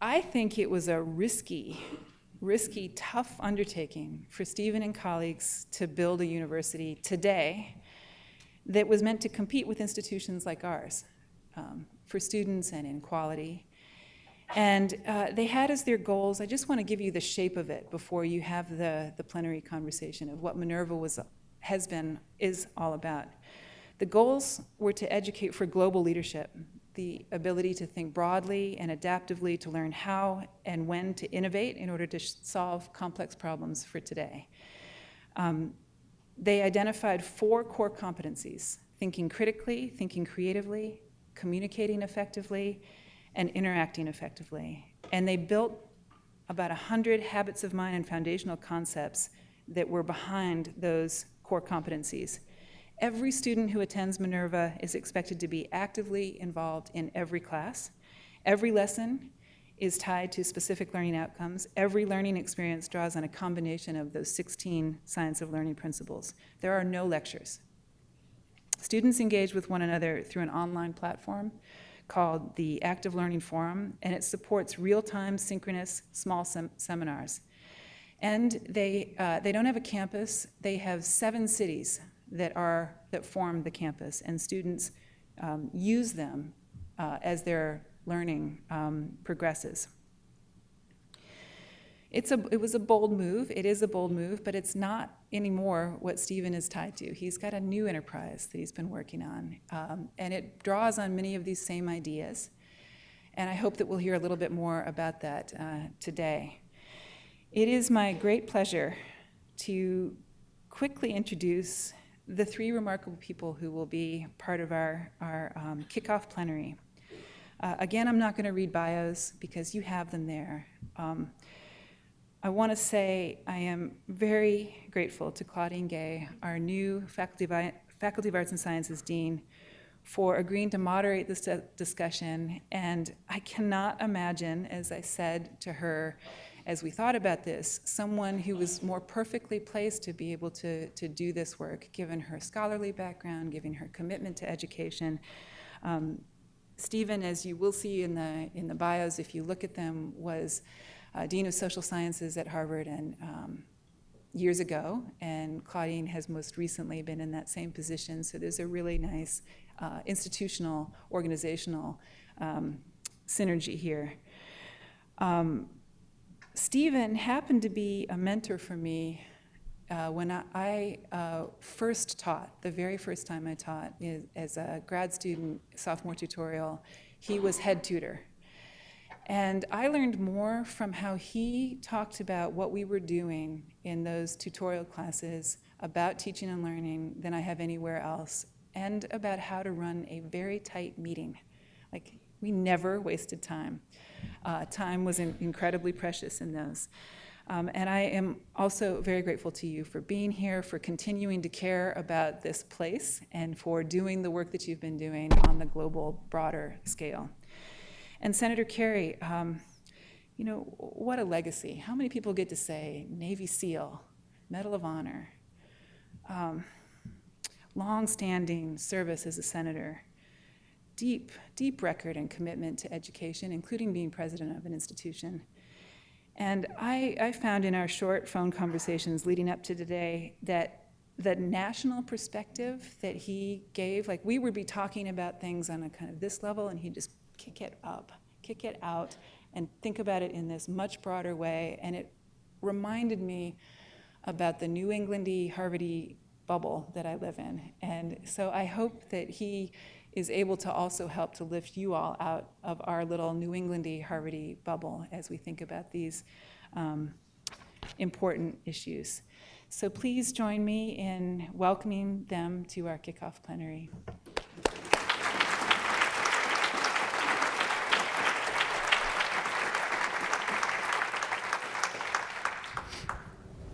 I think it was a risky, tough undertaking for Stephen and colleagues to build a university today that was meant to compete with institutions like ours for students and in quality. And they had as their goals, I just want to give you the shape of it before you have the plenary conversation of what Minerva is all about. The goals were to educate for global leadership, the ability to think broadly and adaptively, to learn how and when to innovate in order to solve complex problems for today. They identified 4 core competencies: thinking critically, thinking creatively, communicating effectively, and interacting effectively. And they built about 100 habits of mind and foundational concepts that were behind those core competencies. Every student who attends Minerva is expected to be actively involved in every class. Every lesson is tied to specific learning outcomes. Every learning experience draws on a combination of those 16 science of learning principles. There are no lectures. Students engage with one another through an online platform called the Active Learning Forum, and it supports real-time, synchronous, small seminars. And they don't have a campus. They have 7 cities that form the campus, and students use them as their learning progresses. It was a bold move. It is a bold move, but it's not anymore what Stephen is tied to. He's got a new enterprise that he's been working on, and it draws on many of these same ideas. And I hope that we'll hear a little bit more about that today. It is my great pleasure to quickly introduce the 3 remarkable people who will be part of our kickoff plenary. Again, I'm not going to read bios because you have them there. I want to say I am very grateful to Claudine Gay, our new Faculty of Arts and Sciences Dean, for agreeing to moderate this discussion. And I cannot imagine, as I said to her as we thought about this, someone who was more perfectly placed to be able to do this work, given her scholarly background, given her commitment to education. Stephen, as you will see in the bios, if you look at them, was Dean of Social Sciences at Harvard and years ago, and Claudine has most recently been in that same position, so there's a really nice institutional, organizational synergy here. Stephen happened to be a mentor for me when I first taught. The very first time I taught as a grad student, sophomore tutorial, he was head tutor. And I learned more from how he talked about what we were doing in those tutorial classes about teaching and learning than I have anywhere else, and about how to run a very tight meeting. Like, we never wasted time. Time was incredibly precious in those. And I am also very grateful to you for being here, for continuing to care about this place, and for doing the work that you've been doing on the global, broader scale. And Senator Kerrey, what a legacy. How many people get to say Navy SEAL, Medal of Honor, long-standing service as a senator, deep record and commitment to education, including being president of an institution. And I found in our short phone conversations leading up to today that the national perspective that he gave, like we would be talking about things on a kind of this level, and he'd just kick it out, and think about it in this much broader way. And it reminded me about the New Englandy, Harvard-y bubble that I live in. And so I hope that he is able to also help to lift you all out of our little New Englandy, Harvard-y bubble as we think about these important issues. So please join me in welcoming them to our kickoff plenary.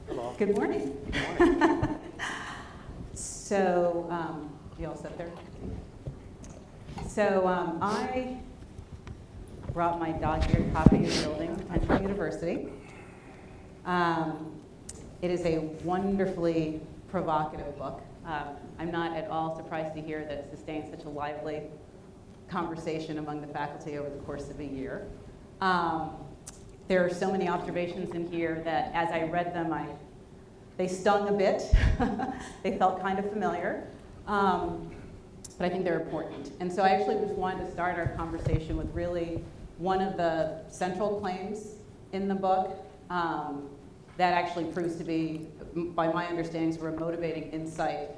Hello. Good morning. Good morning. So, you all sit there? So I brought my dog-eared copy of Building Potential University. It is a wonderfully provocative book. I'm not at all surprised to hear that it sustained such a lively conversation among the faculty over the course of a year. There are so many observations in here that as I read them, they stung a bit. They felt kind of familiar. But I think they're important. And so I actually just wanted to start our conversation with really one of the central claims in the book that actually proves to be, by my understanding, sort of a motivating insight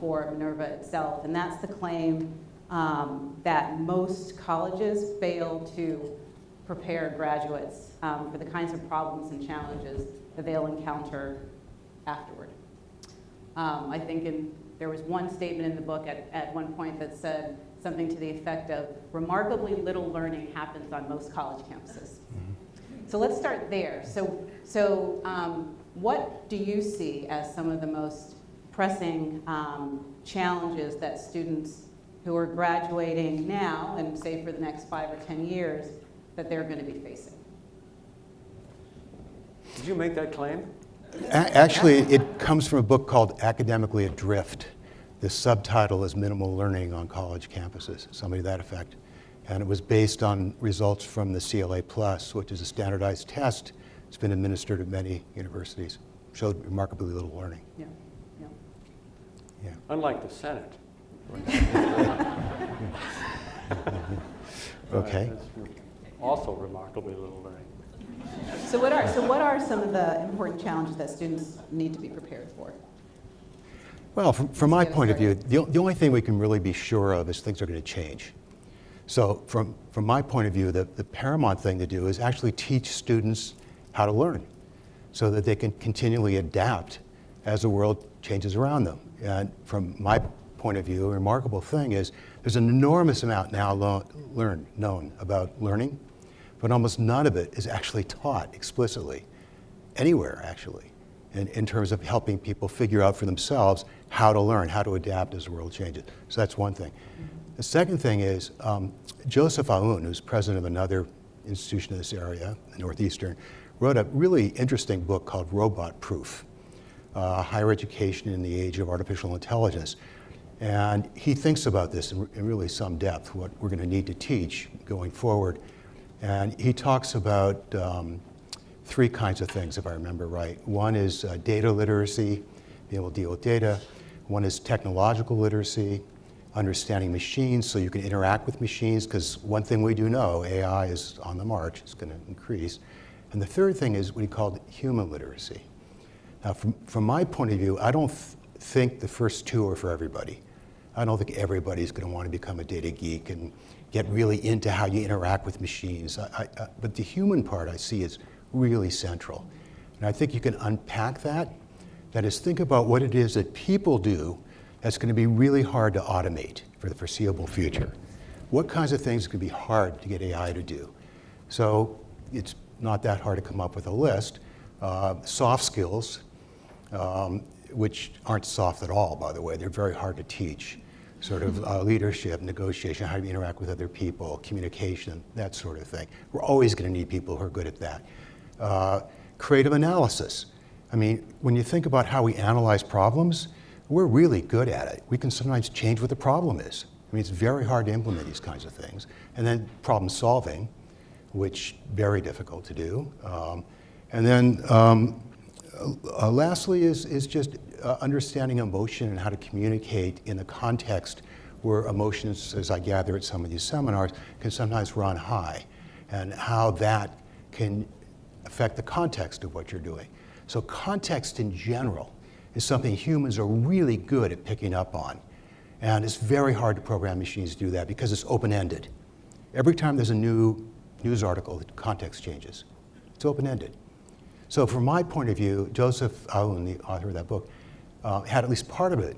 for Minerva itself. And that's the claim that most colleges fail to prepare graduates for the kinds of problems and challenges that they'll encounter afterward. I think there was one statement in the book at one point that said something to the effect of, remarkably little learning happens on most college campuses. So let's start there. So what do you see as some of the most pressing challenges that students who are graduating now, and say for the next 5 or 10 years, that they're going to be facing? Did you make that claim? Actually, it comes from a book called Academically Adrift. The subtitle is Minimal Learning on College Campuses, something to that effect. And it was based on results from the CLA Plus, which is a standardized test. It's been administered at many universities. Showed remarkably little learning. Yeah. Yeah. Unlike the Senate. Okay. That's also remarkably little learning. So what are some of the important challenges that students need to be prepared for? Well, from my point of view, the only thing we can really be sure of is things are going to change. So from my point of view, the paramount thing to do is actually teach students how to learn so that they can continually adapt as the world changes around them. And from my point of view, a remarkable thing is there's an enormous amount now known about learning, but almost none of it is actually taught explicitly, anywhere actually, in terms of helping people figure out for themselves how to learn, how to adapt as the world changes. So that's one thing. The second thing is Joseph Aoun, who's president of another institution in this area, Northeastern, wrote a really interesting book called Robot Proof, Higher Education in the Age of Artificial Intelligence. And he thinks about this in really some depth, what we're going to need to teach going forward. And he talks about 3 kinds of things, if I remember right. One is data literacy, being able to deal with data. One is technological literacy, understanding machines so you can interact with machines, because one thing we do know, AI is on the march, it's going to increase. And the third thing is what he called human literacy. Now, from my point of view, I don't think the first 2 are for everybody. I don't think everybody's going to want to become a data geek and get really into how you interact with machines. But the human part I see is really central. And I think you can unpack that. That is, think about what it is that people do that's going to be really hard to automate for the foreseeable future. What kinds of things could be hard to get AI to do? So it's not that hard to come up with a list. Soft skills, which aren't soft at all, by the way. They're very hard to teach. Sort of leadership, negotiation, how to interact with other people, communication, that sort of thing. We're always going to need people who are good at that. Creative analysis. I mean, when you think about how we analyze problems, we're really good at it. We can sometimes change what the problem is. I mean, it's very hard to implement these kinds of things. And then problem solving, which very difficult to do. And then lastly is just understanding emotion and how to communicate in a context where emotions, as I gather at some of these seminars, can sometimes run high, and how that can affect the context of what you're doing. So context in general is something humans are really good at picking up on. And it's very hard to program machines to do that because it's open-ended. Every time there's a new news article, the context changes. It's open-ended. So from my point of view, Joseph Aoun, the author of that book, had at least part of it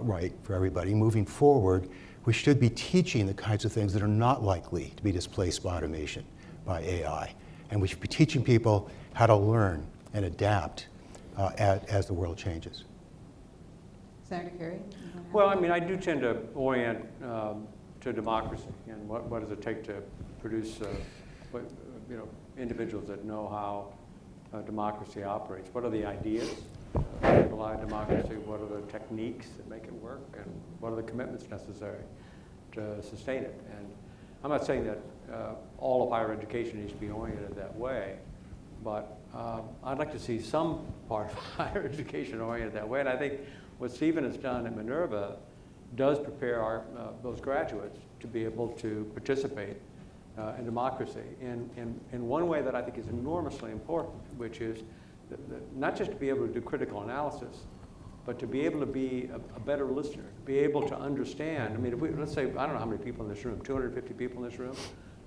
right for everybody. Moving forward, we should be teaching the kinds of things that are not likely to be displaced by automation, by AI. And we should be teaching people how to learn and adapt as the world changes. Senator Kerrey? Well, I mean, I do tend to orient to democracy and what does it take to produce individuals that know how democracy operates. What are the ideas that rely on democracy? What are the techniques that make it work? And what are the commitments necessary to sustain it? And I'm not saying that all of higher education needs to be oriented that way, but I'd like to see some part of higher education oriented that way. And I think what Stephen has done at Minerva does prepare those graduates to be able to participate in democracy in one way that I think is enormously important, which is not just to be able to do critical analysis, but to be able to be a better listener, to be able to understand. I mean, if let's say, I don't know how many people in this room, 250 people in this room.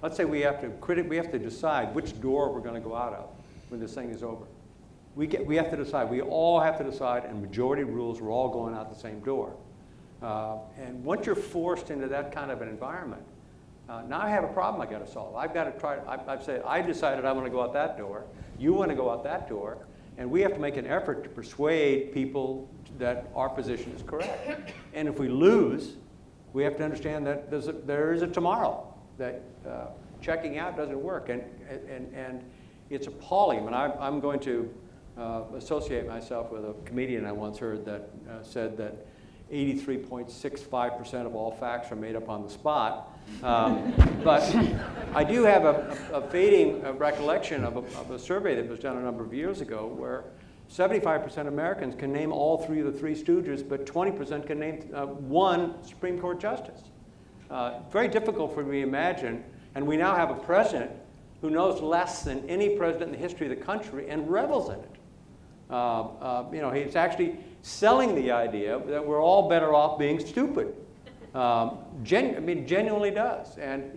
Let's say we have to decide which door we're going to go out of when this thing is over. We have to decide. We all have to decide, and majority rules, we're all going out the same door. And once you're forced into that kind of an environment, now I have a problem I got to solve. I've got to try. I've said I decided I want to go out that door. You want to go out that door, and we have to make an effort to persuade people that our position is correct. And if we lose, we have to understand that there is a tomorrow. That checking out doesn't work, and it's appalling. I mean, I'm going to associate myself with a comedian I once heard that said that 83.65% of all facts are made up on the spot. But I do have a fading recollection of a survey that was done a number of years ago where 75% of Americans can name all three of the Three Stooges, but 20% can name one Supreme Court justice. Very difficult for me to imagine, and we now have a president who knows less than any president in the history of the country and revels in it. He's actually selling the idea that we're all better off being stupid. Genuinely does, and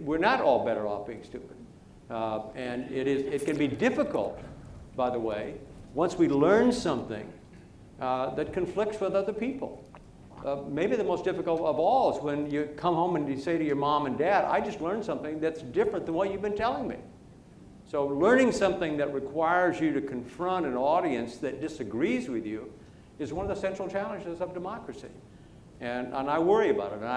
we're not all better off being stupid. And it can be difficult, by the way, once we learn something that conflicts with other people. Maybe the most difficult of all is when you come home and you say to your mom and dad, I just learned something that's different than what you've been telling me. So learning something that requires you to confront an audience that disagrees with you is one of the central challenges of democracy. And I worry about it. And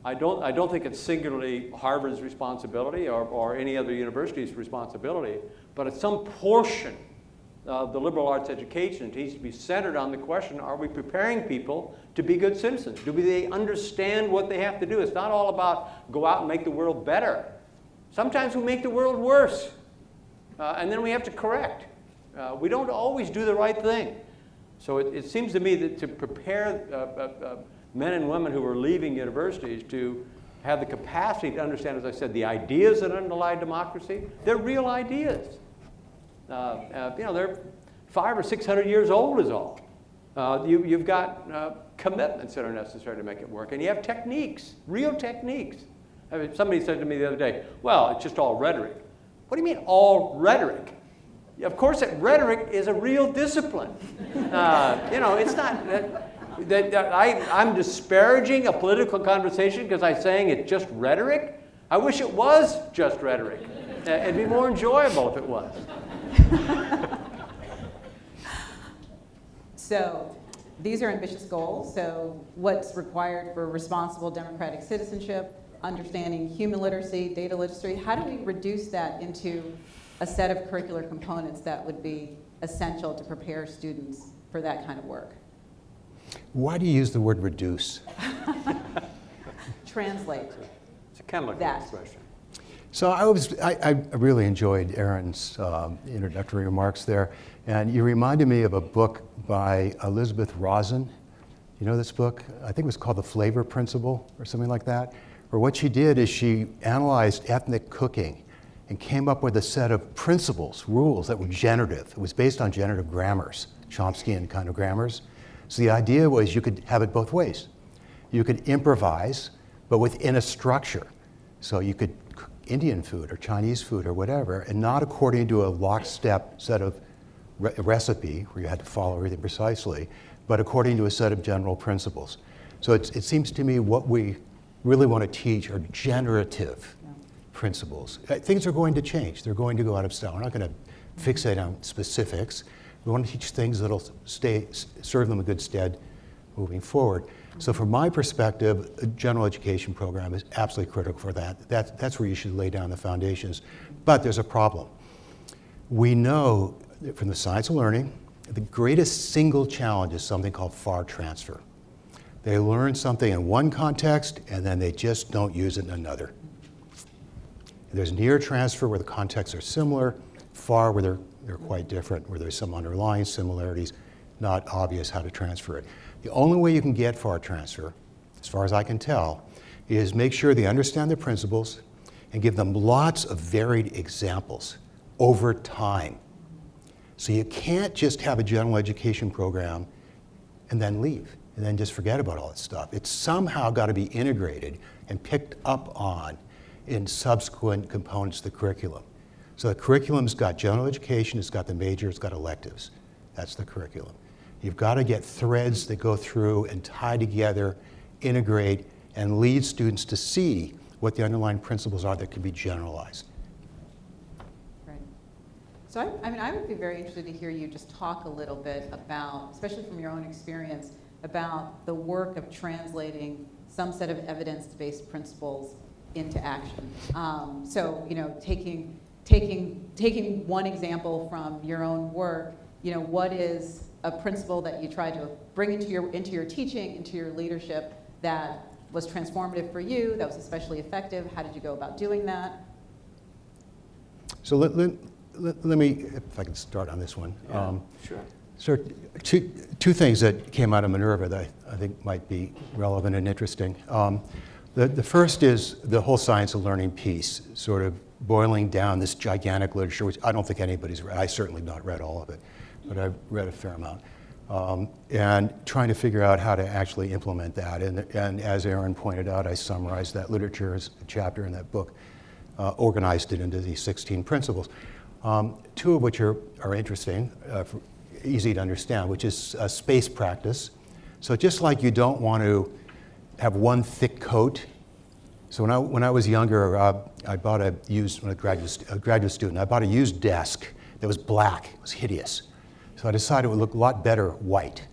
I don't think it's singularly Harvard's responsibility or any other university's responsibility, but it's some portion of the liberal arts education. It needs to be centered on the question, are we preparing people to be good citizens? Do they understand what they have to do? It's not all about go out and make the world better. Sometimes we make the world worse, and then we have to correct. We don't always do the right thing. So it seems to me that to prepare men and women who are leaving universities to have the capacity to understand, as I said, the ideas that underlie democracy, they're real ideas. They're 500 or 600 years old is all. You've got commitments that are necessary to make it work, and you have techniques, real techniques. I mean, somebody said to me the other day, well, it's just all rhetoric. What do you mean all rhetoric? Of course, rhetoric is a real discipline. It's not that I'm disparaging a political conversation because I'm saying it's just rhetoric. I wish it was just rhetoric. It'd be more enjoyable if it was. So these are ambitious goals. So what's required for responsible democratic citizenship, understanding human literacy, data literacy, how do we reduce that into a set of curricular components that would be essential to prepare students for that kind of work? Why do you use the word reduce? Translate. It's a chemical expression. So I really enjoyed Aaron's introductory remarks there, and you reminded me of a book by Elizabeth Rosen. You know this book? I think it was called The Flavor Principle or something like that. Where what she did is she analyzed ethnic cooking and came up with a set of principles, rules that were generative. It was based on generative grammars, Chomskyan kind of grammars. So the idea was you could have it both ways. You could improvise, but within a structure. So you could cook Indian food or Chinese food or whatever, and not according to a lockstep set of recipe where you had to follow everything precisely, but according to a set of general principles. So it seems to me what we really want to teach are generative principles. Things are going to change. They're going to go out of style. We're not going to fixate on specifics. We want to teach things that'll serve them in good stead moving forward. So from my perspective, a general education program is absolutely critical for that. That's where you should lay down the foundations. But there's a problem. We know that from the science of learning, the greatest single challenge is something called far transfer. They learn something in one context, and then they just don't use it in another. There's near transfer where the contexts are similar, far where they're quite different, where there's some underlying similarities, not obvious how to transfer it. The only way you can get far transfer, as far as I can tell, is make sure they understand the principles and give them lots of varied examples over time. So you can't just have a general education program and then leave, and then just forget about all that stuff. It's somehow got to be integrated and picked up on in subsequent components of the curriculum. So the curriculum's got general education, it's got the major, it's got electives. That's the curriculum. You've got to get threads that go through and tie together, integrate, and lead students to see what the underlying principles are that can be generalized. Right. So I would be very interested to hear you just talk a little bit about, especially from your own experience, about the work of translating some set of evidence-based principles into action. So, taking one example from your own work, what is a principle that you try to bring into your teaching, into your leadership that was transformative for you, that was especially effective? How did you go about doing that? So let me, if I can start on this one. Yeah, sure. So two things that came out of Minerva that I think might be relevant and interesting. The first is the whole science of learning piece, sort of boiling down this gigantic literature, which I don't think anybody's read. I certainly not read all of it, but I've read a fair amount. And trying to figure out how to actually implement that. And as Aaron pointed out, I summarized that literature as a chapter in that book, organized it into these 16 principles. Two of which are interesting, easy to understand, which is space practice. So just like you don't want to have one thick coat. So when I was younger, I bought a graduate student, I bought a used desk that was black, it was hideous. So I decided it would look a lot better white.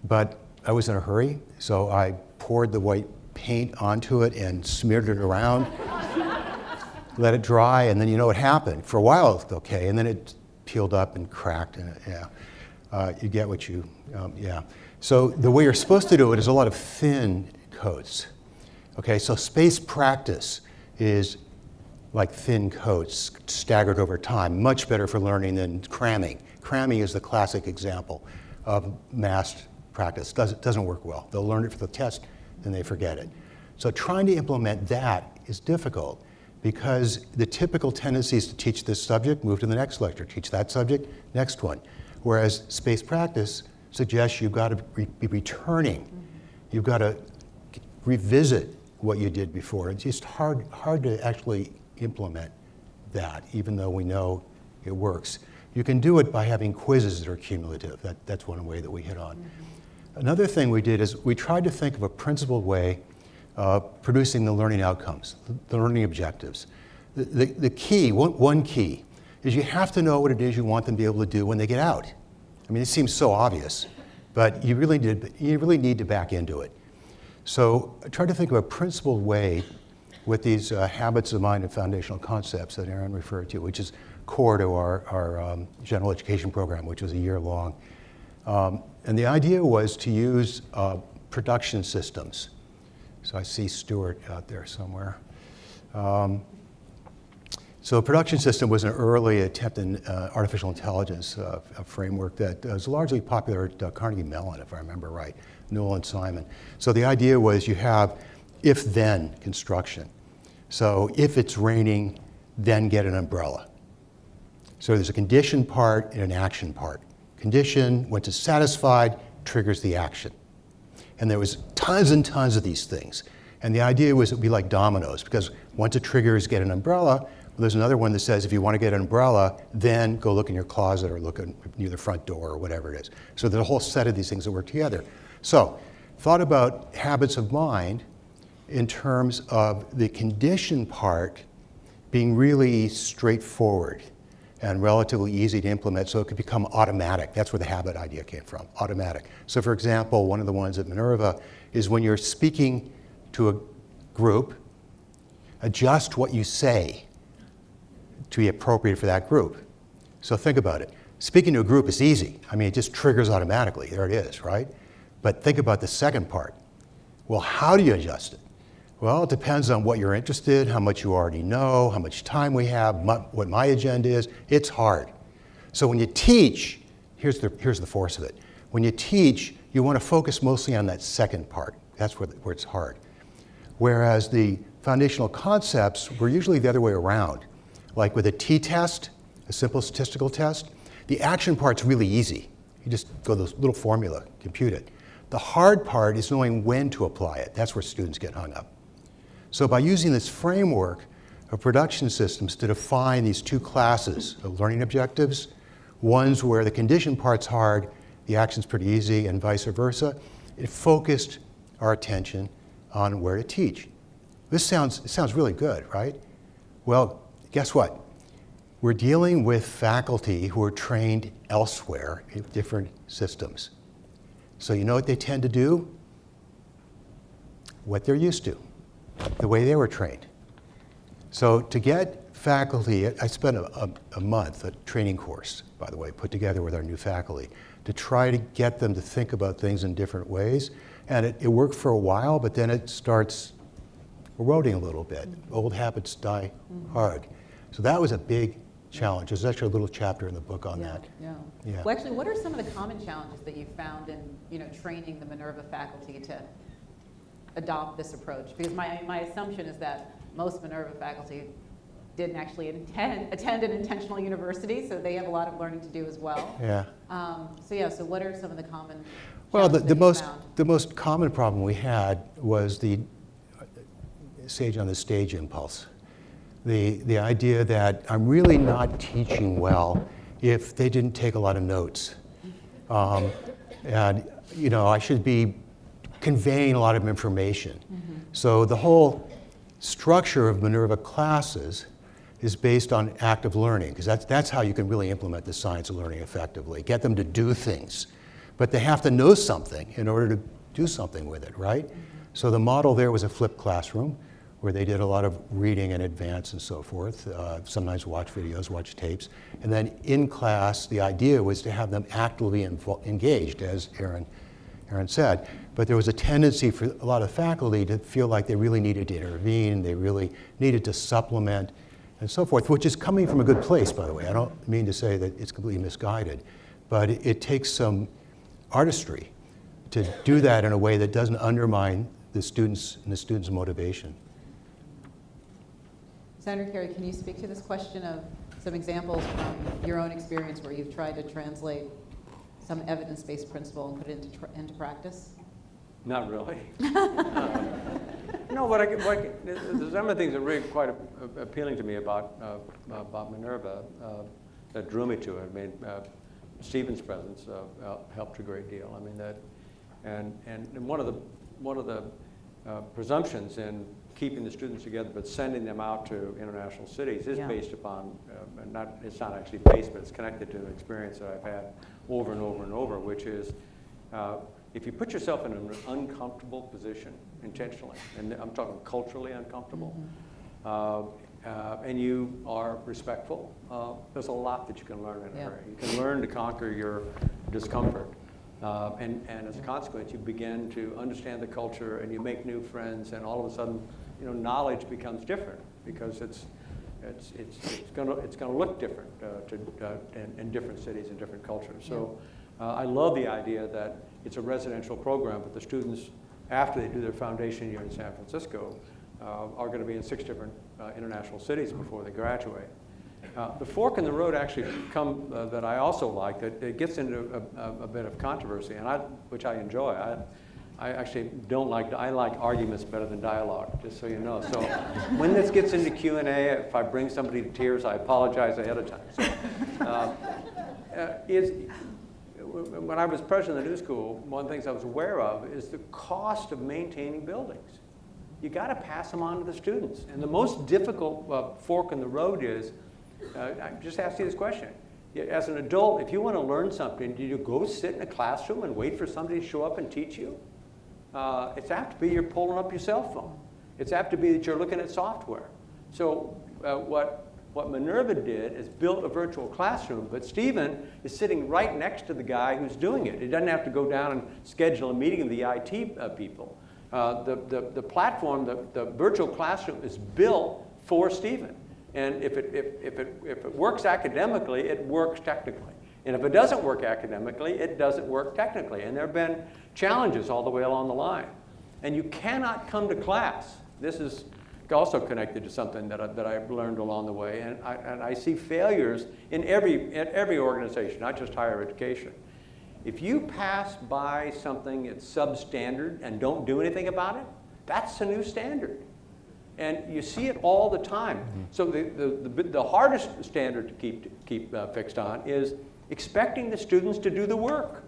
But I was in a hurry, so I poured the white paint onto it and smeared it around, let it dry, and then you know what happened. For a while it looked okay, and then it peeled up and cracked, and you get what you, yeah. So the way you're supposed to do it is a lot of thin coats. Okay, so space practice is like thin coats staggered over time, much better for learning than cramming. Cramming is the classic example of mass practice. Doesn't work well. They'll learn it for the test, then they forget it. So trying to implement that is difficult because the typical tendency is to teach this subject, move to the next lecture, teach that subject, next one. Whereas space practice suggests you've got to be returning. You've got to revisit what you did before. It's just hard to actually implement that, even though we know it works. You can do it by having quizzes that are cumulative. That's one way that we hit on. Mm-hmm. Another thing we did is we tried to think of a principled way of producing the learning outcomes, the learning objectives. The key, one key, is you have to know what it is you want them to be able to do when they get out. I mean, it seems so obvious, but you really need to back into it. So I tried to think of a principled way with these habits of mind and foundational concepts that Aaron referred to, which is core to our general education program, which was a year long. And the idea was to use production systems. So I see Stuart out there somewhere. So a production system was an early attempt in artificial intelligence, a framework that was largely popular at Carnegie Mellon, if I remember right, Newell and Simon. So the idea was you have if-then construction. So if it's raining, then get an umbrella. So there's a condition part and an action part. Condition, once it's satisfied, triggers the action. And there was tons and tons of these things. And the idea was it would be like dominoes, because once it triggers get an umbrella, there's another one that says if you want to get an umbrella, then go look in your closet or look near the front door or whatever it is. So there's a whole set of these things that work together. So thought about habits of mind in terms of the condition part being really straightforward and relatively easy to implement so it could become automatic. That's where the habit idea came from, automatic. So for example, one of the ones at Minerva is when you're speaking to a group, adjust what you say to be appropriate for that group. So think about it. Speaking to a group is easy. I mean, it just triggers automatically. There it is, right? But think about the second part. Well, how do you adjust it? Well, it depends on what you're interested, how much you already know, how much time we have, what my agenda is. It's hard. So when you teach, here's the force of it. When you teach, you want to focus mostly on that second part. That's where it's hard. Whereas the foundational concepts were usually the other way around. Like with a t-test, a simple statistical test, the action part's really easy. You just go to this little formula, compute it. The hard part is knowing when to apply it. That's where students get hung up. So by using this framework of production systems to define these two classes of learning objectives, ones where the condition part's hard, the action's pretty easy, and vice versa, it focused our attention on where to teach. This sounds really good, right? Well, guess what? We're dealing with faculty who are trained elsewhere in different systems. So you know what they tend to do? What they're used to, the way they were trained. So to get faculty, I spent a month, a training course, by the way, put together with our new faculty, to try to get them to think about things in different ways. And it worked for a while, but then it starts eroding a little bit. Old habits die hard. So that was a big challenge. There's actually a little chapter in the book on that. Yeah. Yeah. Well, actually, what are some of the common challenges that you've found in training the Minerva faculty to adopt this approach? Because my assumption is that most Minerva faculty didn't actually attend an intentional university, so they have a lot of learning to do as well. Yeah. So what are some of the common Well, challenges that you found? the most common problem we had was the sage on the stage impulse. The idea that I'm really not teaching well if they didn't take a lot of notes. And I should be conveying a lot of information. So the whole structure of Minerva classes is based on active learning, because that's how you can really implement the science of learning effectively. Get them to do things. But they have to know something in order to do something with it, right? So the model there was a flipped classroom where they did a lot of reading in advance and so forth, sometimes watch videos, watch tapes. And then in class, the idea was to have them actively engaged, as Aaron said. But there was a tendency for a lot of faculty to feel like they really needed to intervene, they really needed to supplement, and so forth, which is coming from a good place, by the way. I don't mean to say that it's completely misguided, but it takes some artistry to do that in a way that doesn't undermine the students and the students' motivation. Senator Kerrey, can you speak to this question of some examples from your own experience where you've tried to translate some evidence-based principle and put it into practice? Not really. No, there's some of the things that are really quite appealing to me about Minerva that drew me to it. I mean, Stephen's presence helped a great deal. I mean and one of the presumptions in keeping the students together but sending them out to international cities is based upon it's not actually based, but it's connected to an experience that I've had over and over and over, which is if you put yourself in an uncomfortable position intentionally, and I'm talking culturally uncomfortable, and you are respectful, there's a lot that you can learn in a hurry. You can learn to conquer your discomfort. And as a consequence, you begin to understand the culture and you make new friends, and all of a sudden, knowledge becomes different because it's going to look different in different cities and different cultures. So I love the idea that it's a residential program, but the students, after they do their foundation year in San Francisco, are going to be in 6 different international cities before they graduate. The fork in the road actually that I also like, that it gets into a bit of controversy, and which I enjoy. I actually don't like, I like arguments better than dialogue, just so you know. So when this gets into Q&A, if I bring somebody to tears, I apologize ahead of time. So, when I was president of the New School, one of the things I was aware of is the cost of maintaining buildings. You got to pass them on to the students. And the most difficult fork in the road is, I just ask you this question. As an adult, if you want to learn something, do you go sit in a classroom and wait for somebody to show up and teach you? It's apt to be you're pulling up your cell phone. It's apt to be that you're looking at software. So what Minerva did is built a virtual classroom, but Stephen is sitting right next to the guy who's doing it. He doesn't have to go down and schedule a meeting with the IT people. The platform, the virtual classroom is built for Stephen. And if it works academically, it works technically. And if it doesn't work academically, it doesn't work technically. And there have been challenges all the way along the line. And you cannot come to class. This is also connected to something that I've learned along the way. And I see failures in every organization, not just higher education. If you pass by something that's substandard and don't do anything about it, that's a new standard. And you see it all the time. So the hardest standard to keep fixed on is expecting the students to do the work.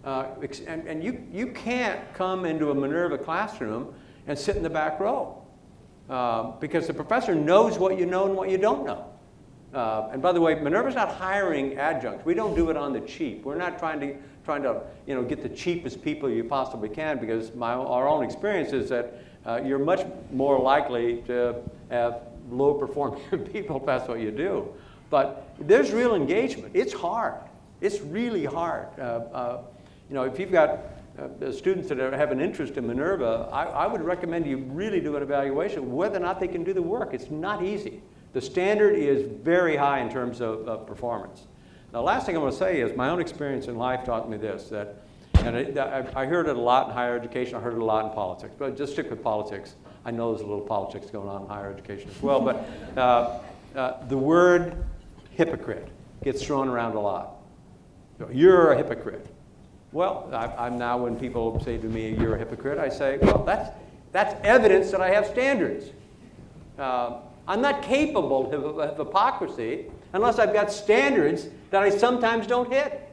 And you can't come into a Minerva classroom and sit in the back row because the professor knows what you know and what you don't know. And by the way, Minerva's not hiring adjuncts. We don't do it on the cheap. We're not trying to get the cheapest people you possibly can, because our own experience is that you're much more likely to have low performing people if that's what you do. But there's real engagement. It's hard. It's really hard. If you've got students that have an interest in Minerva, I would recommend you really do an evaluation whether or not they can do the work. It's not easy. The standard is very high in terms of performance. Now, the last thing I want to say is my own experience in life taught me this, and I heard it a lot in higher education, I heard it a lot in politics, but just stick with politics. I know there's a little politics going on in higher education as well, but the word hypocrite gets thrown around a lot. You're a hypocrite. Well, I'm now, when people say to me, you're a hypocrite, I say, well, that's evidence that I have standards. I'm not capable of hypocrisy unless I've got standards that I sometimes don't hit.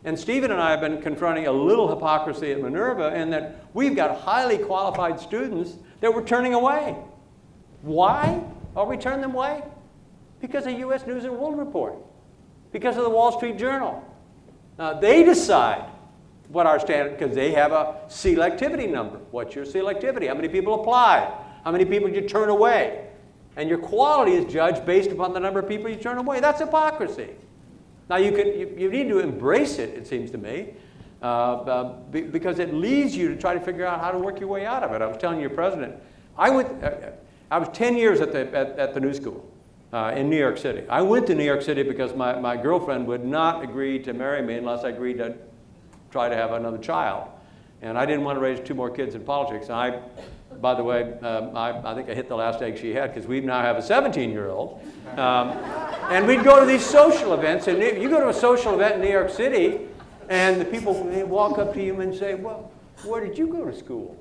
And Stephen and I have been confronting a little hypocrisy at Minerva in that we've got highly qualified students that we're turning away. Why are we turning them away? Because of U.S. News and World Report, because of the Wall Street Journal. They decide what our standard, because they have a selectivity number. What's your selectivity? How many people applied? How many people did you turn away? And your quality is judged based upon the number of people you turn away. That's hypocrisy. Now, you need to embrace it, it seems to me, because it leads you to try to figure out how to work your way out of it. I was telling your president, I was 10 years at the New School in New York City. I went to New York City because my girlfriend would not agree to marry me unless I agreed to try to have another child. And I didn't want to raise 2 more kids in politics. And by the way, I think I hit the last egg she had, because we now have a 17-year-old. And we'd go to these social events, and you go to a social event in New York City, and the people, they walk up to you and say, well, where did you go to school?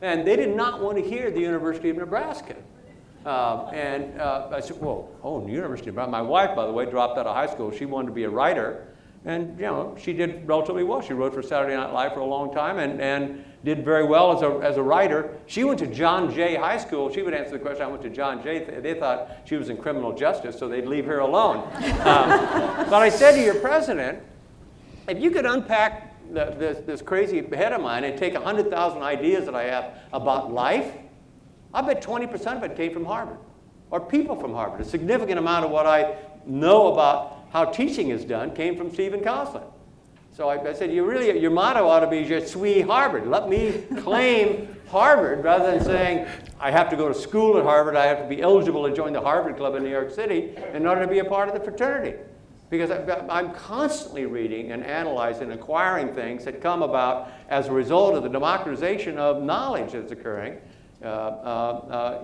And they did not want to hear the University of Nebraska. I said, well, the University of Nebraska. My wife, by the way, dropped out of high school. She wanted to be a writer. And she did relatively well. She wrote for Saturday Night Live for a long time and did very well as a writer. She went to John Jay High School. She would answer the question, I went to John Jay. They thought she was in criminal justice, so they'd leave her alone. But I said to your president, if you could unpack this crazy head of mine and take 100,000 ideas that I have about life, I bet 20% of it came from Harvard, or people from Harvard. A significant amount of what I know about how teaching is done came from Stephen Kosslyn. So I said, your motto ought to be Je suis Harvard. Let me claim Harvard rather than saying I have to go to school at Harvard, I have to be eligible to join the Harvard Club in New York City in order to be a part of the fraternity. Because I'm constantly reading and analyzing and acquiring things that come about as a result of the democratization of knowledge that's occurring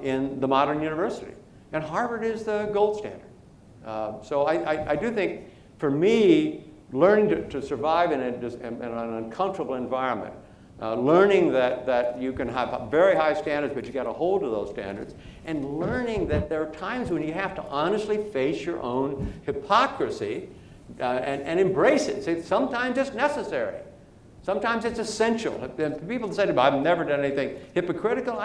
in the modern university. And Harvard is the gold standard. So I do think, for me, learning to survive in an uncomfortable environment, learning that you can have very high standards, but you got to hold to those standards, and learning that there are times when you have to honestly face your own hypocrisy and embrace it. Say, sometimes it's necessary. Sometimes it's essential. People say to me, I've never done anything hypocritical.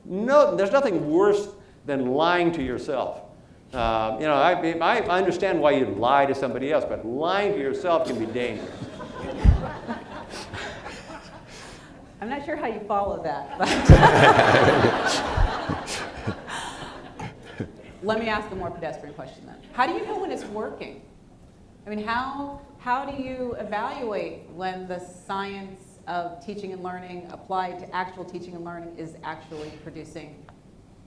There's nothing worse than lying to yourself. I understand why you'd lie to somebody else, but lying to yourself can be dangerous. I'm not sure how you follow that, but let me ask a more pedestrian question then. How do you know when it's working? I mean, how do you evaluate when the science of teaching and learning applied to actual teaching and learning is actually producing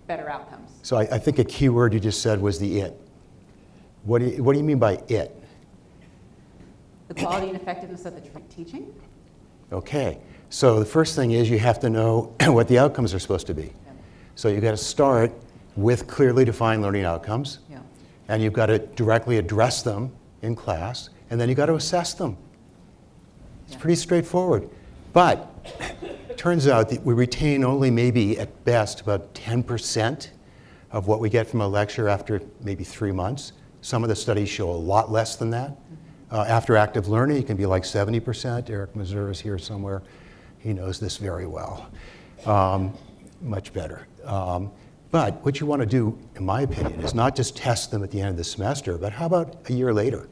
better outcomes. So I think a key word you just said was the it. What do you mean by it? The quality and effectiveness of the teaching. Okay, so the first thing is you have to know what the outcomes are supposed to be. Yeah. So you've got to start with clearly defined learning outcomes, Yeah. and you've got to directly address them in class, and then you've got to assess them. It's Yeah. pretty straightforward. But it turns out that we retain only maybe at best about 10% of what we get from a lecture after maybe 3 months. Some of the studies show a lot less than that. After active learning, it can be like 70%. Eric Mazur is here somewhere. He knows this very well. Much better. But what you want to do, in my opinion, is not just test them at the end of the semester, but how about a year later?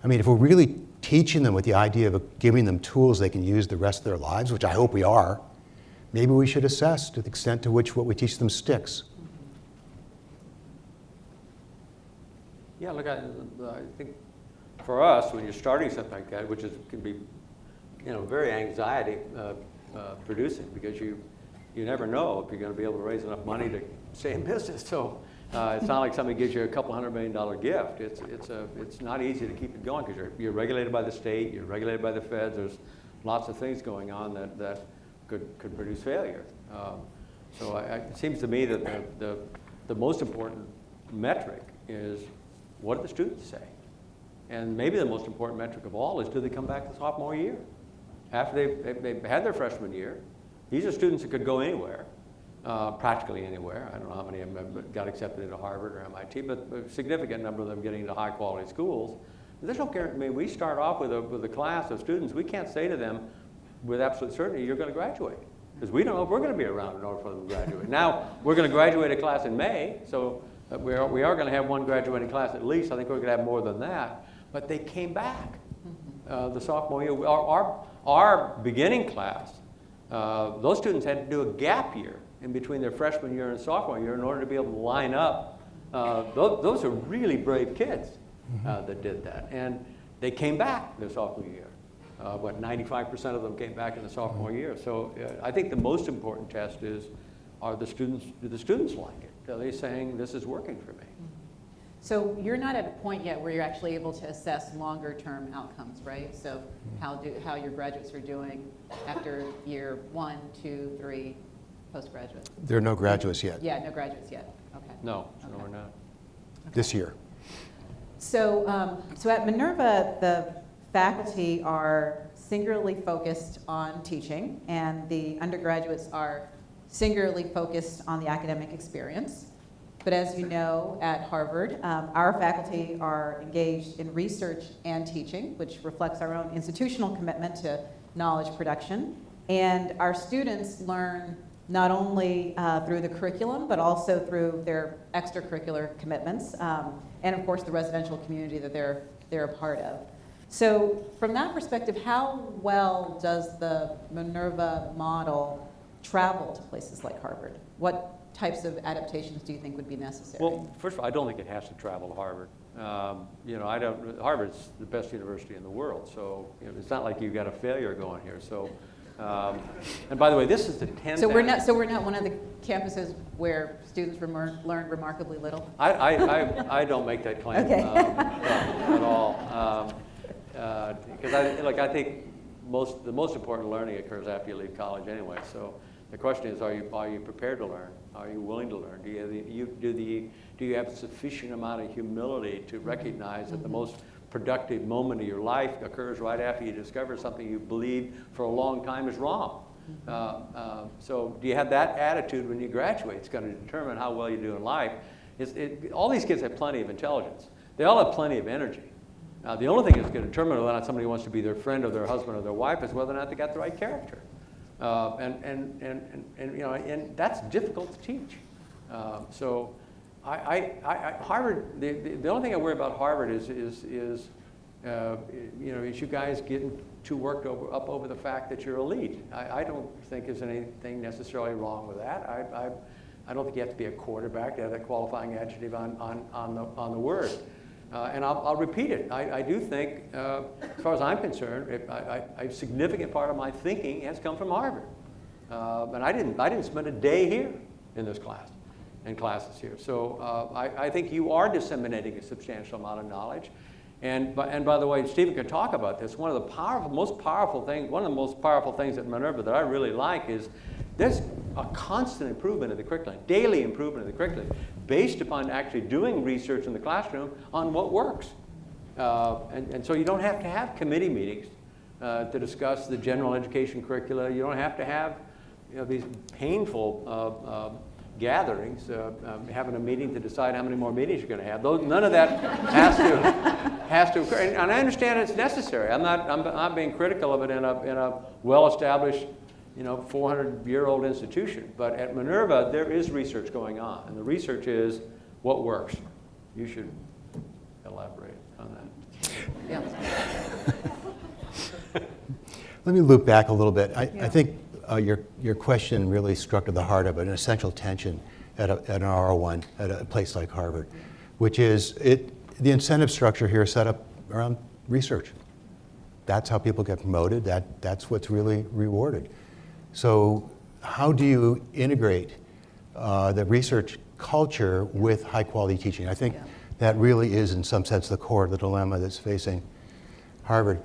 I mean, if we're really teaching them with the idea of giving them tools they can use the rest of their lives, which I hope we are, maybe we should assess to the extent to which what we teach them sticks. Yeah, look, I think for us, when you're starting something like that, which can be, very anxiety producing, because you never know if you're going to be able to raise enough money to stay in business. So it's not like somebody gives you a couple $100 million gift. It's not easy to keep it going because you're regulated by the state, you're regulated by the feds. There's lots of things going on that could produce failure. So it seems to me that the most important metric is, what do the students say? And maybe the most important metric of all is, do they come back the sophomore year? After they've had their freshman year, these are students that could go anywhere, practically anywhere. I don't know how many of them got accepted into Harvard or MIT, but a significant number of them getting into high quality schools. There's no guarantee. I mean, we start off with a class of students. We can't say to them with absolute certainty, you're going to graduate, because we don't know if we're going to be around in order for them to graduate. Now, we're going to graduate a class in May, so we are going to have one graduating class at least. I think we're going to have more than that. But they came back the sophomore year. Our beginning class, those students had to do a gap year in between their freshman year and sophomore year in order to be able to line up. Those are really brave kids that did that. And they came back their sophomore year. 95% of them came back in the sophomore year. So I think the most important test is, do the students like it? Are they saying, this is working for me? So you're not at a point yet where you're actually able to assess longer term outcomes, right? So how your graduates are doing after year 1, 2, 3, postgraduate? There are no graduates yet. Yeah, no graduates yet. Okay. No, Okay. no, we're not. This year. So, so at Minerva, the faculty are singularly focused on teaching, and the undergraduates are singularly focused on the academic experience. But as you know, at Harvard, our faculty are engaged in research and teaching, which reflects our own institutional commitment to knowledge production. And our students learn not only through the curriculum, but also through their extracurricular commitments, and of course the residential community that they're a part of. So from that perspective, how well does the Minerva model travel to places like Harvard? What types of adaptations do you think would be necessary? Well, first of all, I don't think it has to travel to Harvard. Harvard's the best university in the world, so it's not like you've got a failure going here. So, and by the way, this is the 10th. So we're not one of the campuses where students learn remarkably little. I don't make that claim Okay. At all, because I think the most important learning occurs after you leave college anyway. So the question is, are you prepared to learn? Are you willing to learn? Do you have a sufficient amount of humility to recognize that the most productive moment of your life occurs right after you discover something you believed for a long time is wrong? So do you have that attitude when you graduate? It's going to determine how well you do in life. All these kids have plenty of intelligence. They all have plenty of energy. The only thing that's going to determine whether or not somebody wants to be their friend or their husband or their wife is whether or not they got the right character. And that's difficult to teach. So Harvard, the only thing I worry about Harvard is you guys getting too worked up over the fact that you're elite. I don't think there's anything necessarily wrong with that. I don't think you have to be a quarterback to have that qualifying adjective on the word. And I'll repeat it. I do think, as far as I'm concerned, a significant part of my thinking has come from Harvard. And I didn't spend a day here in this class, in classes here. So I think you are disseminating a substantial amount of knowledge. And by the way, Stephen could talk about this. One of the most powerful things at Minerva that I really like is there's a constant improvement in the curriculum, daily improvement in the curriculum, based upon actually doing research in the classroom on what works. And so you don't have to have committee meetings to discuss the general education curricula. You don't have to have these painful gatherings, having a meeting to decide how many more meetings you're going to have. None of that has to occur. And I understand it's necessary. I'm not being critical of it in a well-established, 400-year-old institution. But at Minerva, there is research going on, and the research is what works. You should elaborate on that. Yeah. Let me loop back a little bit. I think your question really struck to the heart of an essential tension at an R1 at a place like Harvard, which is the incentive structure here is set up around research. That's how people get promoted. That's what's really rewarded. So how do you integrate the research culture with high quality teaching? I think that really is, in some sense, the core of the dilemma that's facing Harvard.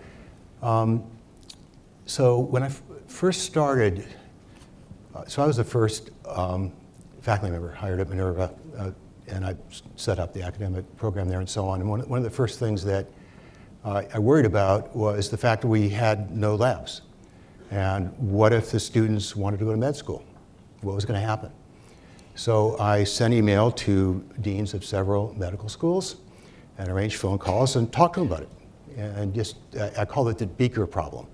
So when I first started, so I was the first faculty member hired at Minerva, and I set up the academic program there and so on. And one of the first things that I worried about was the fact that we had no labs. And what if the students wanted to go to med school? What was going to happen? So I sent email to deans of several medical schools and arranged phone calls and talked to them about it. And I call it the beaker problem.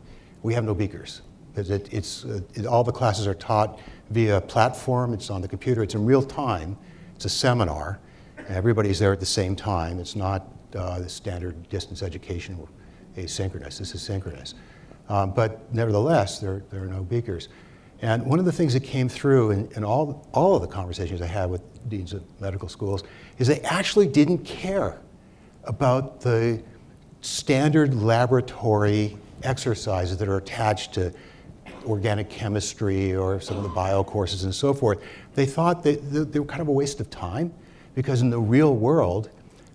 We have no beakers. Because all the classes are taught via platform. It's on the computer. It's in real time. It's a seminar. Everybody's there at the same time. It's not the standard distance education, asynchronous. This is synchronous. But nevertheless, there are no beakers. And one of the things that came through in all of the conversations I had with deans of medical schools is they actually didn't care about the standard laboratory exercises that are attached to organic chemistry or some of the bio courses and so forth. They thought that they were kind of a waste of time because in the real world,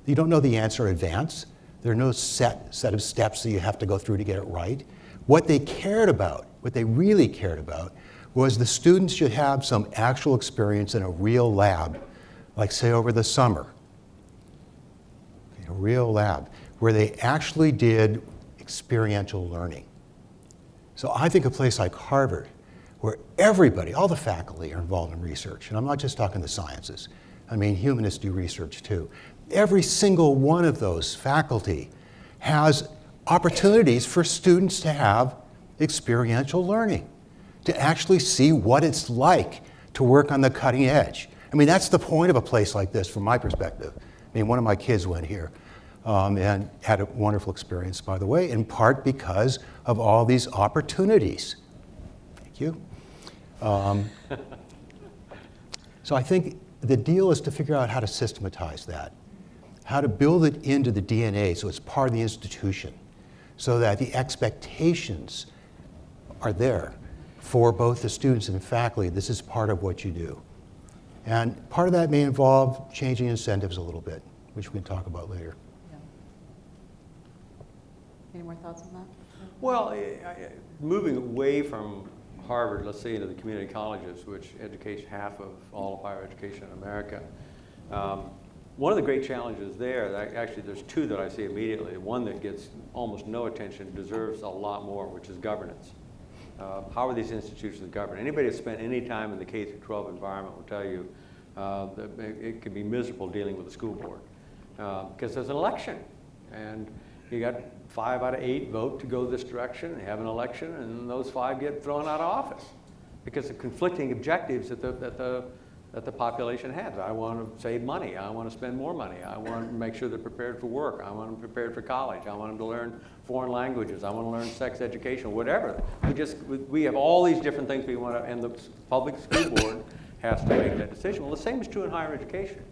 you don't know the answer in advance. There are no set of steps that you have to go through to get it right. What they cared about, what they really cared about, was the students should have some actual experience in a real lab, like say over the summer. A real lab, where they actually did experiential learning. So I think a place like Harvard, where everybody, all the faculty are involved in research, and I'm not just talking the sciences, I mean humanists do research too. Every single one of those faculty has opportunities for students to have experiential learning, to actually see what it's like to work on the cutting edge. I mean, that's the point of a place like this from my perspective. I mean, one of my kids went here and had a wonderful experience, by the way, in part because of all these opportunities. Thank you. So I think the deal is to figure out how to systematize that, how to build it into the DNA so it's part of the institution, so that the expectations are there for both the students and faculty. This is part of what you do. And part of that may involve changing incentives a little bit, which we can talk about later. Yeah. Any more thoughts on that? Well, moving away from Harvard, let's say into the community colleges, which educates half of all of higher education in America. One of the great challenges there, actually there's two that I see immediately. One that gets almost no attention, deserves a lot more, which is governance. How are these institutions governed? Anybody that's spent any time in the K-12 environment will tell you that it can be miserable dealing with the school board because there's an election, and you got 5 out of 8 vote to go this direction. They have an election, and those 5 get thrown out of office because of conflicting objectives that the population has. I want to save money. I want to spend more money. I want to make sure they're prepared for work. I want them prepared for college. I want them to learn foreign languages. I want to learn sex education, whatever. We have all these different things we want to, and the public school board has to make that decision. Well, the same is true in higher education.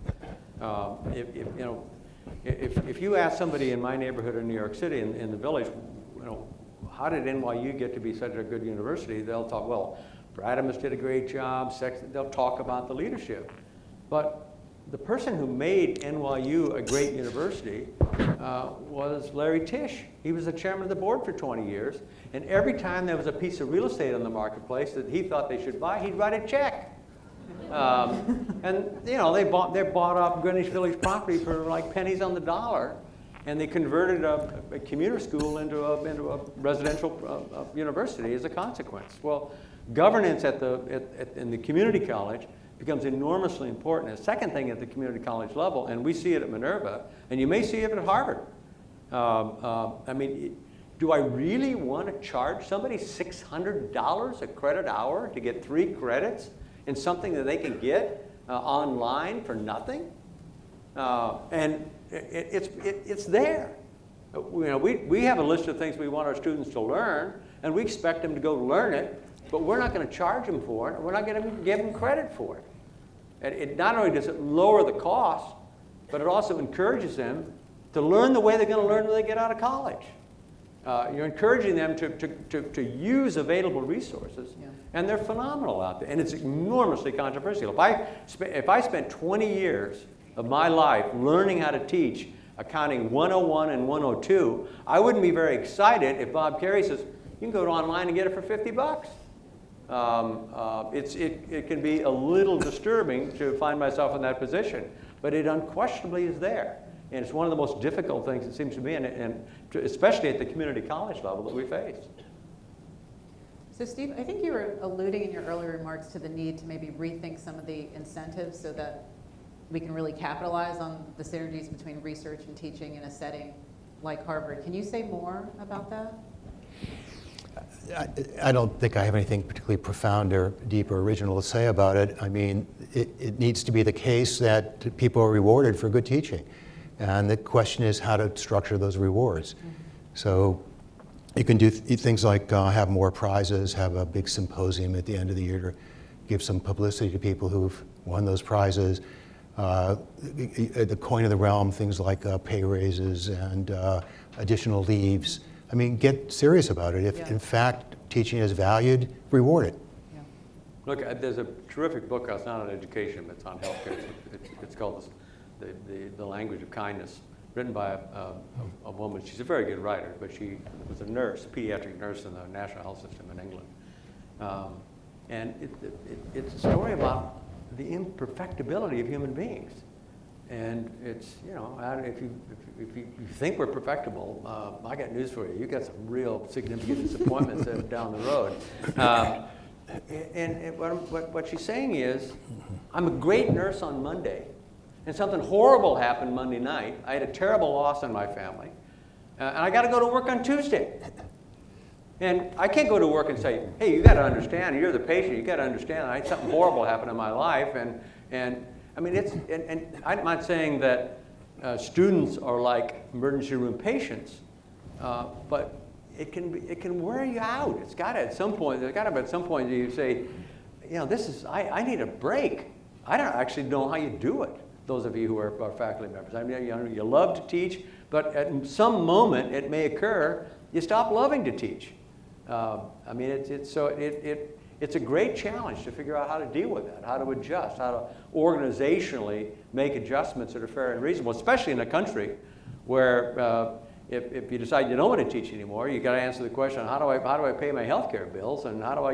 if you ask somebody in my neighborhood in New York City, in the Village, you know, how did NYU get to be such a good university? They'll talk, well, Bradamus did a great job, they'll talk about the leadership. But the person who made NYU a great university was Larry Tisch. He was the chairman of the board for 20 years, and every time there was a piece of real estate on the marketplace that he thought they should buy, he'd write a check. And you know, they bought up Greenwich Village property for like pennies on the dollar, and they converted a commuter school into a residential university as a consequence. Well, governance in the community college becomes enormously important. The second thing at the community college level, and we see it at Minerva, and you may see it at Harvard. I mean, do I really want to charge somebody $600 a credit hour to get 3 credits in something that they can get online for nothing? And it's there. You know, we have a list of things we want our students to learn, and we expect them to go learn it, but we're not going to charge them for it. We're not going to give them credit for it. And it not only does it lower the cost, but it also encourages them to learn the way they're going to learn when they get out of college. You're encouraging them to use available resources, and they're phenomenal out there. And it's enormously controversial. If I spent 20 years of my life learning how to teach accounting 101 and 102, I wouldn't be very excited if Bob Kerrey says, you can go online and get it for $50. It can be a little disturbing to find myself in that position, but it unquestionably is there. And it's one of the most difficult things, it seems to me, and especially at the community college level that we face. So Steve, I think you were alluding in your earlier remarks to the need to maybe rethink some of the incentives so that we can really capitalize on the synergies between research and teaching in a setting like Harvard. Can you say more about that? I don't think I have anything particularly profound or deep or original to say about it. I mean, it needs to be the case that people are rewarded for good teaching. And the question is how to structure those rewards. Mm-hmm. So you can do things like have more prizes, have a big symposium at the end of the year to give some publicity to people who've won those prizes. The coin of the realm, things like pay raises and additional leaves. I mean, get serious about it. If in fact teaching is valued, reward it. Yeah. Look, there's a terrific book. It's not on education, but it's on healthcare. It's called The Language of Kindness, written by a woman. She's a very good writer, but she was a nurse, a pediatric nurse in the National Health System in England. And it's a story about the imperfectibility of human beings. And it's, you know, if you think we're perfectible, I got news for you. You got some real significant disappointments down the road. And what she's saying is, I'm a great nurse on Monday, and something horrible happened Monday night. I had a terrible loss in my family, and I got to go to work on Tuesday. And I can't go to work and say, hey, you got to understand, you're the patient, you got to understand, something horrible happened in my life, and I mean, and I'm not saying that students are like emergency room patients, but it can wear you out. It's got to at some point. There's got to be at some point you say, you know, I need a break. I don't actually know how you do it. Those of you who are faculty members, I mean, you love to teach, but at some moment it may occur you stop loving to teach. I mean, it's a great challenge to figure out how to deal with that, how to adjust, how to organizationally make adjustments that are fair and reasonable, especially in a country where if you decide you don't want to teach anymore, you got to answer the question: how do I pay my health care bills, and how do I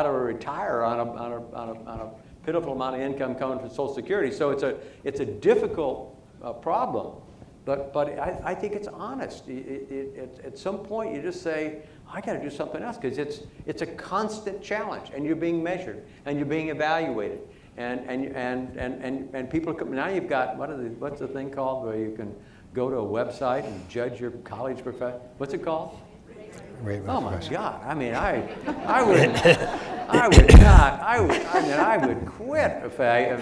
retire on a pitiful amount of income coming from Social Security? So it's a difficult problem, but I think it's honest. At some point, you just say, I got to do something else, because it's a constant challenge, and you're being measured, and you're being evaluated, and people come. Now you've got what's the thing called where you can go to a website and judge your college professor? What's it called? Oh my God! I mean, I would quit if I'd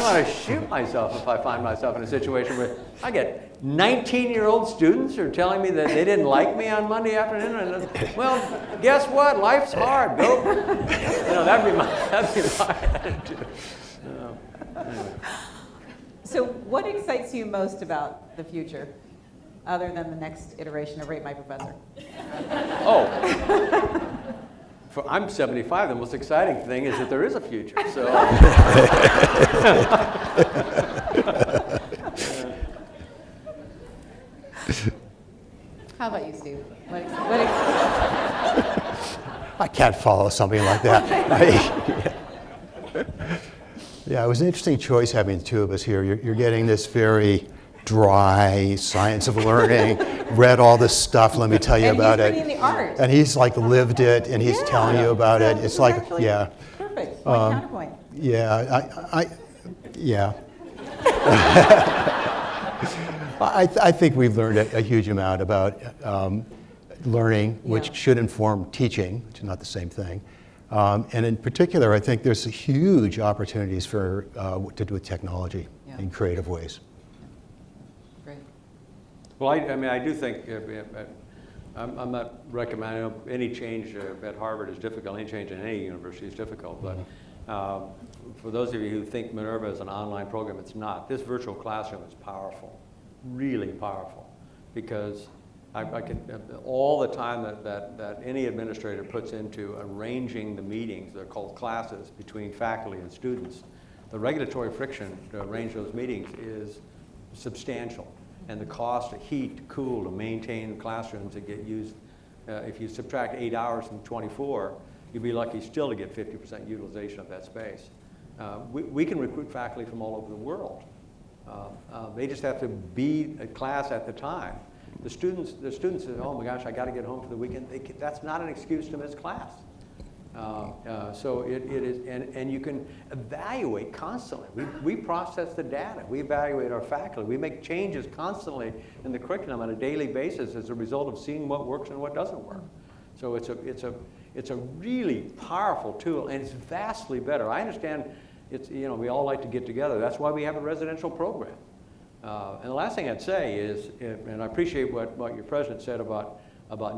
want to shoot myself if I find myself in a situation where I get 19-year-old students who are telling me that they didn't like me on Monday afternoon. And, well, guess what? Life's hard. Go. You know, that'd be my attitude. Anyway. So what excites you most about the future, other than the next iteration of Rate My Professor? Oh, I'm 75. The most exciting thing is that there is a future. So. How about you, Steve? I can't follow something like that. Yeah, it was an interesting choice having the two of us here. You're getting this very dry science of learning, read all this stuff, let me tell you about it. And he's bringing the art. And he's like lived it, and he's telling you about it. It's like, yeah. Perfect, point counterpoint. Yeah, yeah. I think we've learned a huge amount about learning, which should inform teaching, which is not the same thing. And in particular, I think there's huge opportunities for to do with technology in creative ways. Great. Well, I mean, I do think I'm not recommending any change at Harvard is difficult. Any change in any university is difficult. But for those of you who think Minerva is an online program, it's not. This virtual classroom is powerful, really powerful, because I can all the time that any administrator puts into arranging the meetings, they're called classes, between faculty and students, the regulatory friction to arrange those meetings is substantial. And the cost of heat, to cool, to maintain classrooms that get used, if you subtract 8 hours from 24, you'd be lucky still to get 50% utilization of that space. We can recruit faculty from all over the world. They just have to be at class at the time. The students say, oh my gosh, I got to get home for the weekend. That's not an excuse to miss class. So it is, and you can evaluate constantly. We process the data. We evaluate our faculty. We make changes constantly in the curriculum on a daily basis as a result of seeing what works and what doesn't work. So it's a really powerful tool, and it's vastly better. I understand we all like to get together. That's why we have a residential program. And the last thing I'd say is, and I appreciate what your president said about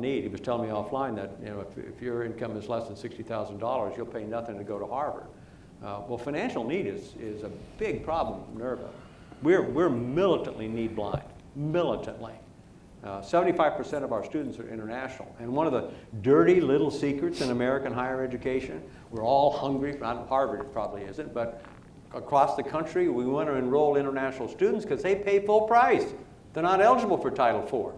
need. He was telling me offline that if your income is less than $60,000, you'll pay nothing to go to Harvard. Well, financial need is a big problem in Minerva. We're militantly need blind, militantly. 75% of our students are international. And one of the dirty little secrets in American higher education, we're all hungry, not Harvard it probably isn't, but across the country, we want to enroll international students because they pay full price. They're not eligible for Title IV.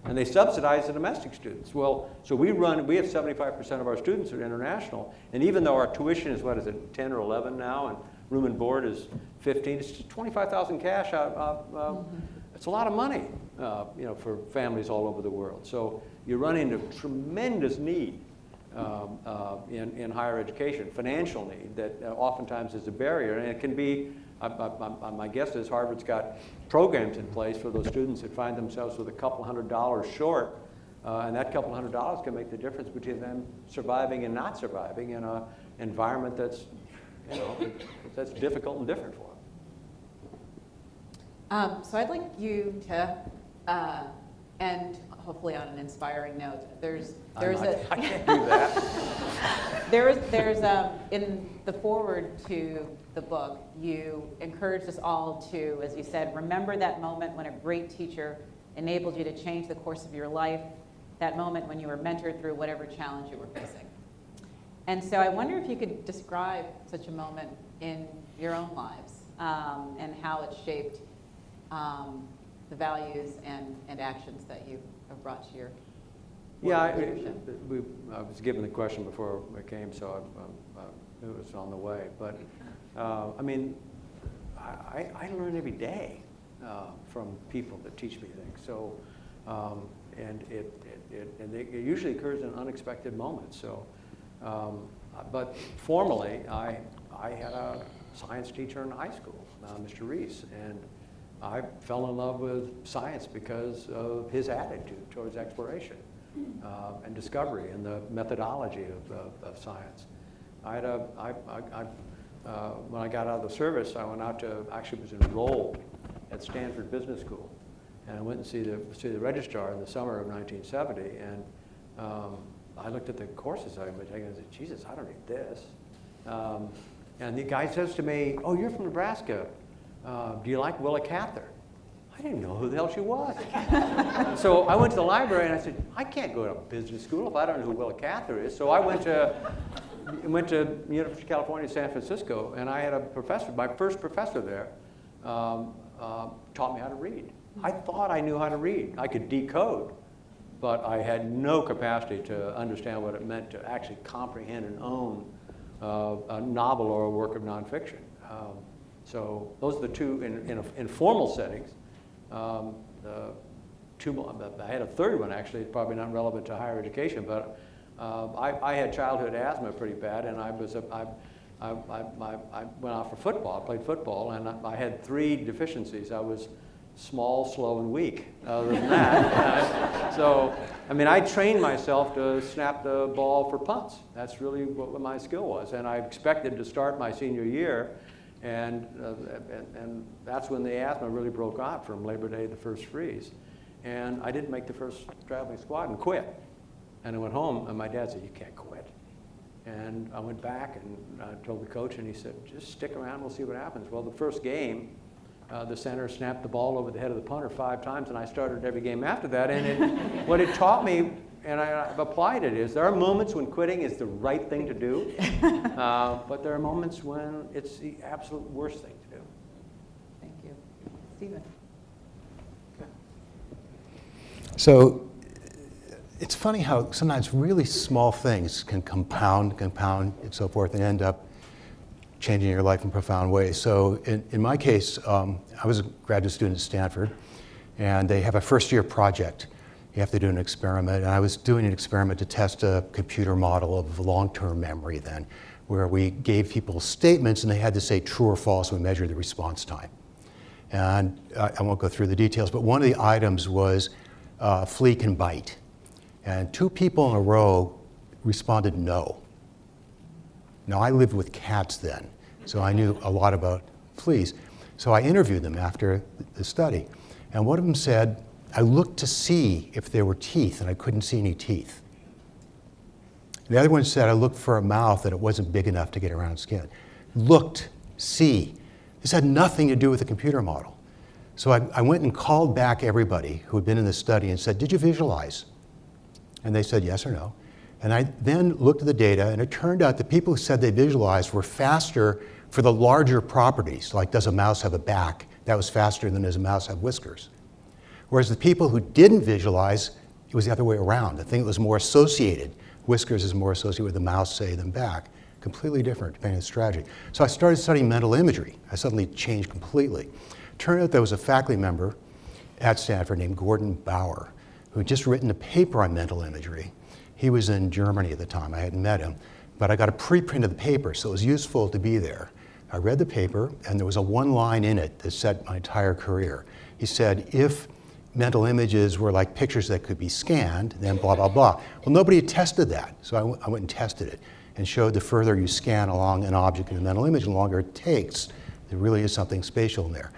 And they subsidize the domestic students. Well, so we have 75% of our students are international. And even though our tuition is, 10 or 11 now, and room and board is 15, it's just $25,000 cash out. It's a lot of money, for families all over the world. So you run into tremendous need in higher education, financial need that oftentimes is a barrier, and it can be. My guess is Harvard's got programs in place for those students that find themselves with a couple $100 short, and that couple $100 can make the difference between them surviving and not surviving in an environment that's, that's difficult and different for them. So I'd like you to end, hopefully, on an inspiring note. I can't do that. There's in the foreword to the book, you encouraged us all to, as you said, remember that moment when a great teacher enabled you to change the course of your life, that moment when you were mentored through whatever challenge you were facing. And so I wonder if you could describe such a moment in your own lives and how it shaped the values and actions that you have brought to your leadership. I was given the question before I came, so I knew it was on the way. But I mean, I learn every day from people that teach me things. So, and it usually occurs in unexpected moments. So, but formally, I had a science teacher in high school, Mr. Reese, and I fell in love with science because of his attitude towards exploration and discovery and the methodology of science. When I got out of the service, I went out to, actually was enrolled at Stanford Business School. And I went and see the registrar in the summer of 1970. And I looked at the courses I was taking and said, Jesus, I don't need this. And the guy says to me, oh, you're from Nebraska. do you like Willa Cather? I didn't know who the hell she was. So I went to the library and I said, I can't go to business school if I don't know who Willa Cather is. So I went to University of California, San Francisco, and I had a professor, my first professor there, taught me how to read. I thought I knew how to read. I could decode, but I had no capacity to understand what it meant to actually comprehend and own a novel or a work of nonfiction. So those are the two in formal settings. I had a third one actually, it's probably not relevant to higher education, but I had childhood asthma pretty bad, and I went out for football, I played football, and I had 3 deficiencies. I was small, slow, and weak. Other than that, so I mean, I trained myself to snap the ball for punts. That's really what my skill was, and I expected to start my senior year. And that's when the asthma really broke out from Labor Day, the first freeze. And I didn't make the first traveling squad and quit. And I went home, and my dad said, you can't quit. And I went back and I told the coach, and he said, just stick around, we'll see what happens. Well, the first game, the center snapped the ball over the head of the punter 5 times, and I started every game after that. And what it taught me, and I've applied it, is there are moments when quitting is the right thing to do, but there are moments when it's the absolute worst thing to do. Thank you. Stephen. So it's funny how sometimes really small things can compound and so forth and end up changing your life in profound ways. So in my case, I was a graduate student at Stanford, and they have a first-year project. You have to do an experiment, and I was doing an experiment to test a computer model of long-term memory then, where we gave people statements and they had to say true or false, and we measured the response time. And I won't go through the details, but one of the items was flea can bite. And 2 people in a row responded no. Now, I lived with cats then, so I knew a lot about fleas. So I interviewed them after the study, and one of them said, I looked to see if there were teeth, and I couldn't see any teeth. The other one said, I looked for a mouth, and it wasn't big enough to get around skin. Looked, see. This had nothing to do with the computer model. So I went and called back everybody who had been in the study and said, did you visualize? And they said yes or no. And I then looked at the data, and it turned out the people who said they visualized were faster for the larger properties, like does a mouse have a back? That was faster than does a mouse have whiskers. Whereas the people who didn't visualize, it was the other way around. The thing that was more associated, whiskers is more associated with the mouse, say, than back. Completely different, depending on the strategy. So I started studying mental imagery. I suddenly changed completely. Turned out there was a faculty member at Stanford named Gordon Bauer, who had just written a paper on mental imagery. He was in Germany at the time. I hadn't met him, but I got a preprint of the paper, so it was useful to be there. I read the paper, and there was a one line in it that set my entire career. He said, if mental images were like pictures that could be scanned, then blah, blah, blah. Well, nobody had tested that, so I went and tested it and showed the further you scan along an object in a mental image, the longer it takes. There really is something spatial in there.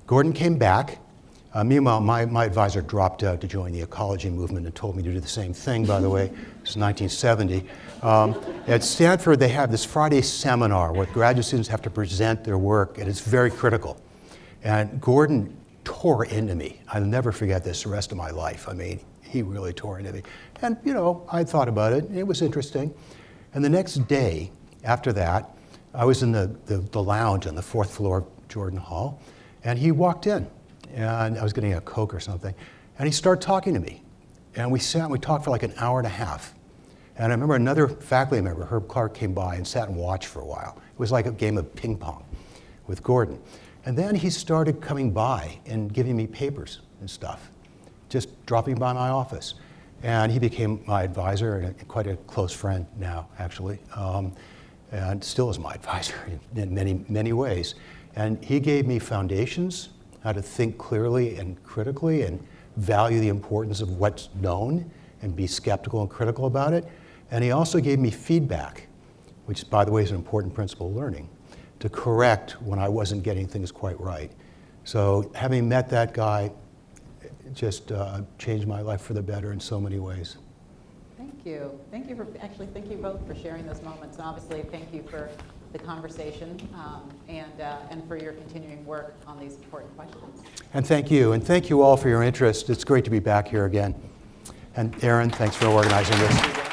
Gordon came back. Meanwhile, my advisor dropped out to join the ecology movement and told me to do the same thing, by the way. It was 1970. At Stanford, they have this Friday seminar where graduate students have to present their work, and it's very critical. And Gordon tore into me. I'll never forget this the rest of my life. I mean, he really tore into me. And, you know, I thought about it. It was interesting. And the next day, after that, I was in the lounge on the 4th floor of Jordan Hall, and he walked in. And I was getting a Coke or something. And he started talking to me. And we sat and we talked for like an hour and a half. And I remember another faculty member, Herb Clark, came by and sat and watched for a while. It was like a game of ping pong with Gordon. And then he started coming by and giving me papers and stuff, just dropping by my office. And he became my advisor and quite a close friend now, actually, and still is my advisor in many, many ways. And he gave me foundations, how to think clearly and critically and value the importance of what's known and be skeptical and critical about it. And he also gave me feedback, which, by the way, is an important principle of learning, to correct when I wasn't getting things quite right. So having met that guy just changed my life for the better in so many ways. Thank you. Thank you both for sharing those moments. And obviously, thank you for the conversation and for your continuing work on these important questions. And thank you all for your interest. It's great to be back here again. And Erin, thanks for organizing this.